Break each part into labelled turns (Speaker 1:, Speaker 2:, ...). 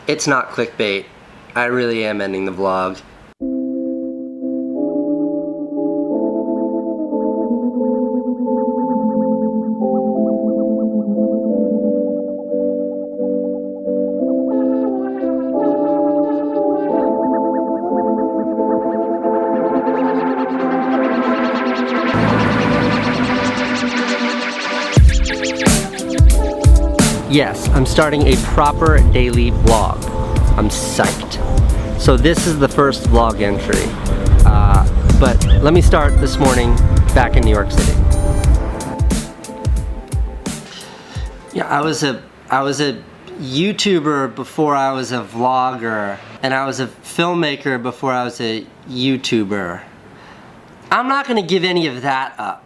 Speaker 1: It's not clickbait. I really am ending the vlog. Yes, I'm starting a proper daily vlog. I'm psyched. So this is the first vlog entry. But let me start this morning back in New York City. Yeah, I was a YouTuber before I was a vlogger, and I was a filmmaker before I was a YouTuber. I'm not gonna give any of that up.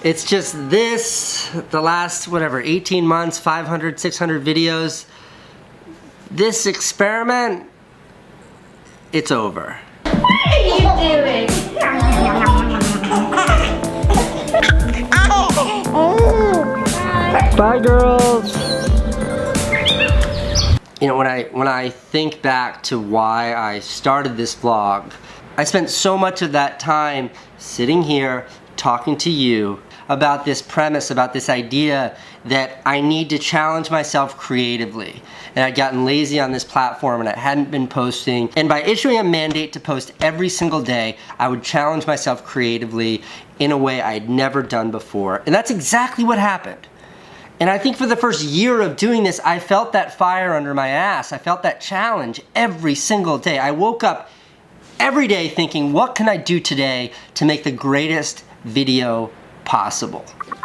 Speaker 1: It's just this, the last, whatever, 18 months, 500, 600 videos. This experiment, it's over.
Speaker 2: What are you doing?
Speaker 1: Bye, girls. You know, when I think back to why I started this vlog, I spent so much of that time sitting here talking to you about this premise, about this idea that I need to challenge myself creatively. And I'd gotten lazy on this platform and I hadn't been posting. And by issuing a mandate to post every single day, I would challenge myself creatively in a way I'd never done before. And that's exactly what happened. And I think for the first year of doing this, I felt that fire under my ass. I felt that challenge every single day. I woke up every day thinking, what can I do today to make the greatest video possible?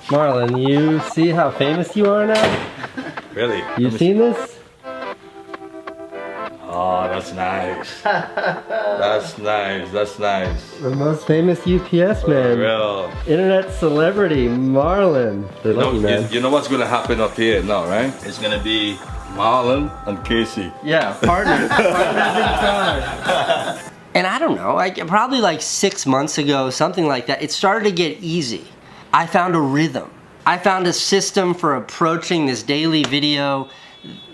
Speaker 1: Marlon, you see how famous you are now?
Speaker 3: Really?
Speaker 1: You seen this?
Speaker 3: Oh, that's nice. That's nice. That's nice.
Speaker 1: The most famous UPS man.
Speaker 3: Real.
Speaker 1: Internet celebrity, Marlon. They love you, man.
Speaker 3: You know what's gonna happen up here now, right? It's gonna be Marlon and Casey.
Speaker 1: Yeah, partners. Partners in crime. And I don't know, probably like 6 months ago, something like that, it started to get easy. I found a rhythm. I found a system for approaching this daily video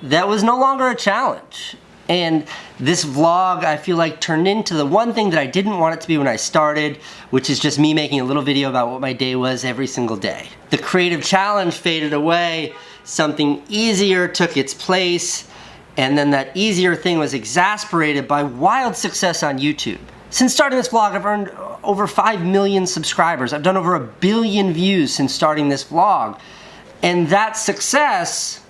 Speaker 1: that was no longer a challenge. And this vlog, I feel like, turned into the one thing that I didn't want it to be when I started, which is just me making a little video about what my day was every single day. The creative challenge faded away, something easier took its place, and then that easier thing was exasperated by wild success on YouTube. Since starting this vlog, I've earned over 5 million subscribers. I've done over 1 billion views since starting this vlog. And that success,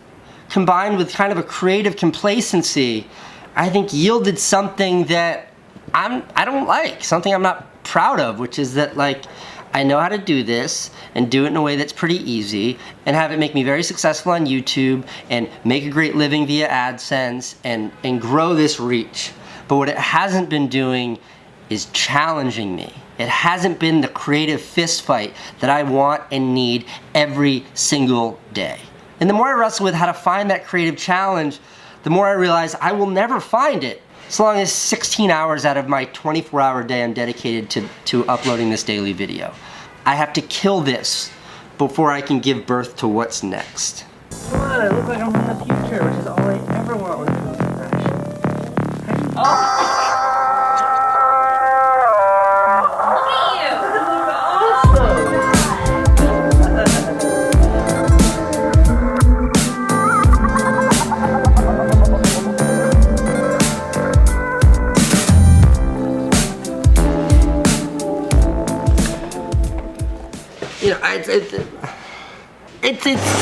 Speaker 1: combined with kind of a creative complacency, I think yielded something that I don't like, something I'm not proud of, which is that, like, I know how to do this and do it in a way that's pretty easy and have it make me very successful on YouTube and make a great living via AdSense and grow this reach. But what it hasn't been doing is challenging me. It hasn't been the creative fist fight that I want and need every single day. And the more I wrestle with how to find that creative challenge, the more I realize I will never find it as long as 16 hours out of my 24-hour day I'm dedicated to uploading this daily video. I have to kill this before I can give birth to what's next. Come on, I look like I'm from the future, which is all I ever want when it comes to fashion. Oh! You know,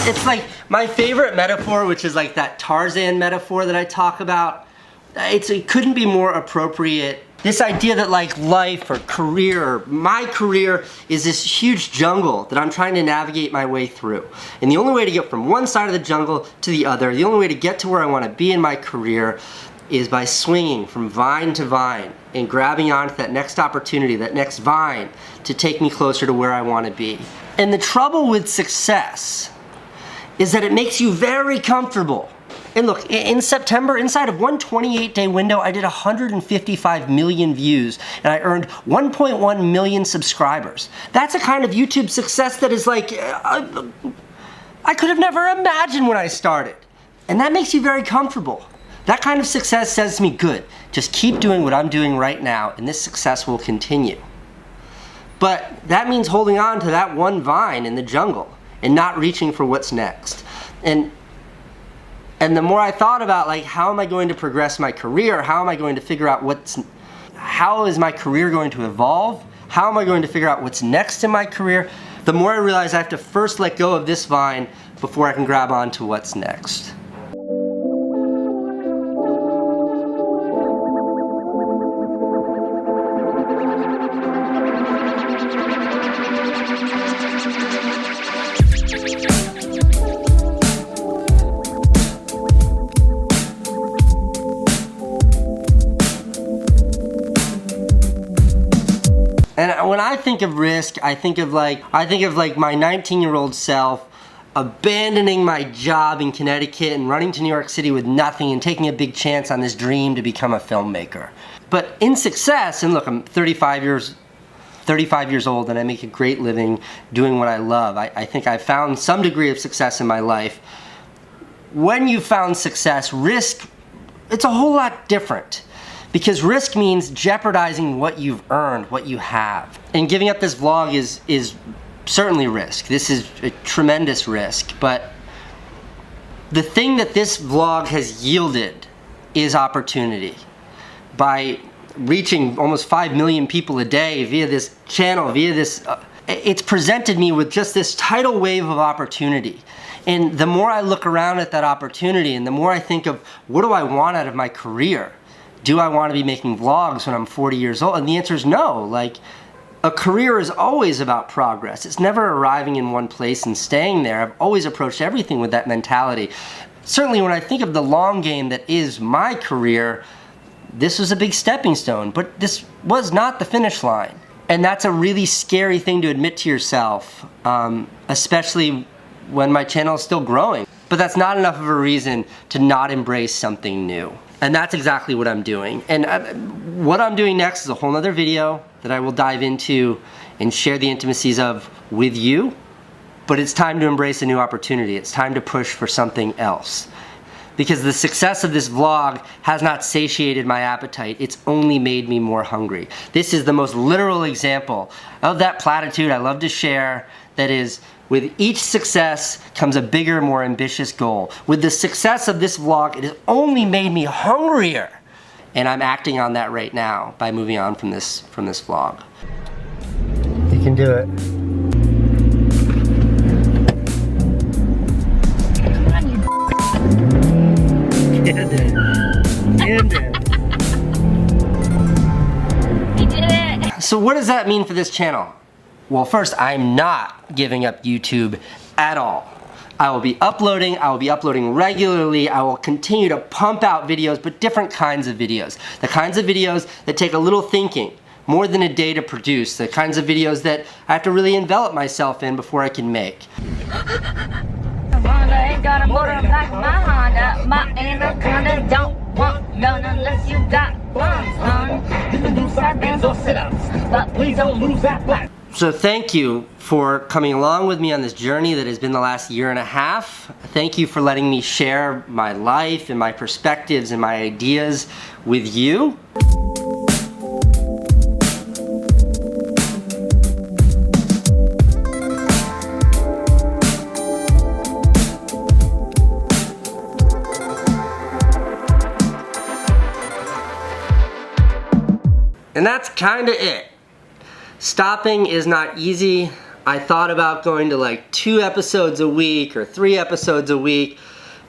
Speaker 1: it's like my favorite metaphor, which is like that Tarzan metaphor that I talk about. It couldn't be more appropriate. This idea that like life or career, my career is this huge jungle that I'm trying to navigate my way through. And the only way to get from one side of the jungle to the other, the only way to get to where I want to be in my career is by swinging from vine to vine and grabbing onto that next opportunity, that next vine to take me closer to where I want to be. And the trouble with success is that it makes you very comfortable. And look, in September, inside of one 28-day window, I did 155 million views and I earned 1.1 million subscribers. That's a kind of YouTube success that is like, I could have never imagined when I started. And that makes you very comfortable. That kind of success says to me, good, just keep doing what I'm doing right now and this success will continue. But that means holding on to that one vine in the jungle and not reaching for what's next. And the more I thought about, like, how am I going to progress my career? How am I going to figure out how is my career going to evolve? How am I going to figure out what's next in my career? The more I realize I have to first let go of this vine before I can grab on to what's next. And when I think of risk, I think of like my 19-year-old self abandoning my job in Connecticut and running to New York City with nothing and taking a big chance on this dream to become a filmmaker. But in success, and look, I'm 35 years old and I make a great living doing what I love. I think I've found some degree of success in my life. When you've found success, risk, it's a whole lot different. Because risk means jeopardizing what you've earned, what you have. And giving up this vlog is certainly risk. This is a tremendous risk, but the thing that this vlog has yielded is opportunity. By reaching almost 5 million people a day via this channel, via this, it's presented me with just this tidal wave of opportunity. And the more I look around at that opportunity and the more I think of what do I want out of my career? Do I want to be making vlogs when I'm 40 years old? And the answer is no. Like, a career is always about progress. It's never arriving in one place and staying there. I've always approached everything with that mentality. Certainly when I think of the long game that is my career, this was a big stepping stone, but this was not the finish line. And that's a really scary thing to admit to yourself, especially when my channel is still growing. But that's not enough of a reason to not embrace something new. And that's exactly what I'm doing. And what I'm doing next is a whole nother video that I will dive into and share the intimacies of with you. But it's time to embrace a new opportunity. It's time to push for something else. Because the success of this vlog has not satiated my appetite. It's only made me more hungry. This is the most literal example of that platitude I love to share, that is, with each success comes a bigger, more ambitious goal. With the success of this vlog, it has only made me hungrier. And I'm acting on that right now by moving on from this vlog. You can do it.
Speaker 2: You did it.
Speaker 1: So what does that mean for this channel? Well, first, I'm not giving up YouTube at all. I will be uploading regularly. I will continue to pump out videos, but different kinds of videos. The kinds of videos that take a little thinking, more than a day to produce. The kinds of videos that I have to really envelop myself in before I can make.
Speaker 2: Honda ain't got a motor like my Honda. My Anaconda don't want none unless you got funds, hon. You can do side bends or sit-ups, but please don't lose that black.
Speaker 1: So thank you for coming along with me on this journey that has been the last 1.5 years. Thank you for letting me share my life and my perspectives and my ideas with you. And that's kind of it. Stopping is not easy. I thought about going to like 2 episodes a week or 3 episodes a week,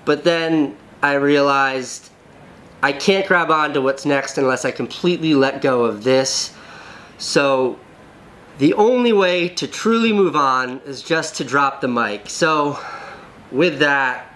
Speaker 1: but then I realized I can't grab on to what's next unless I completely let go of this. So the only way to truly move on is just to drop the mic. So with that,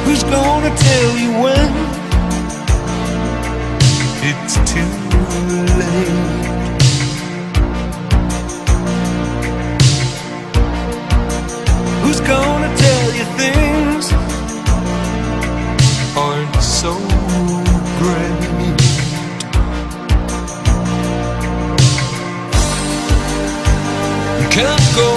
Speaker 4: who's gonna tell you when it's too late? so great. You can't go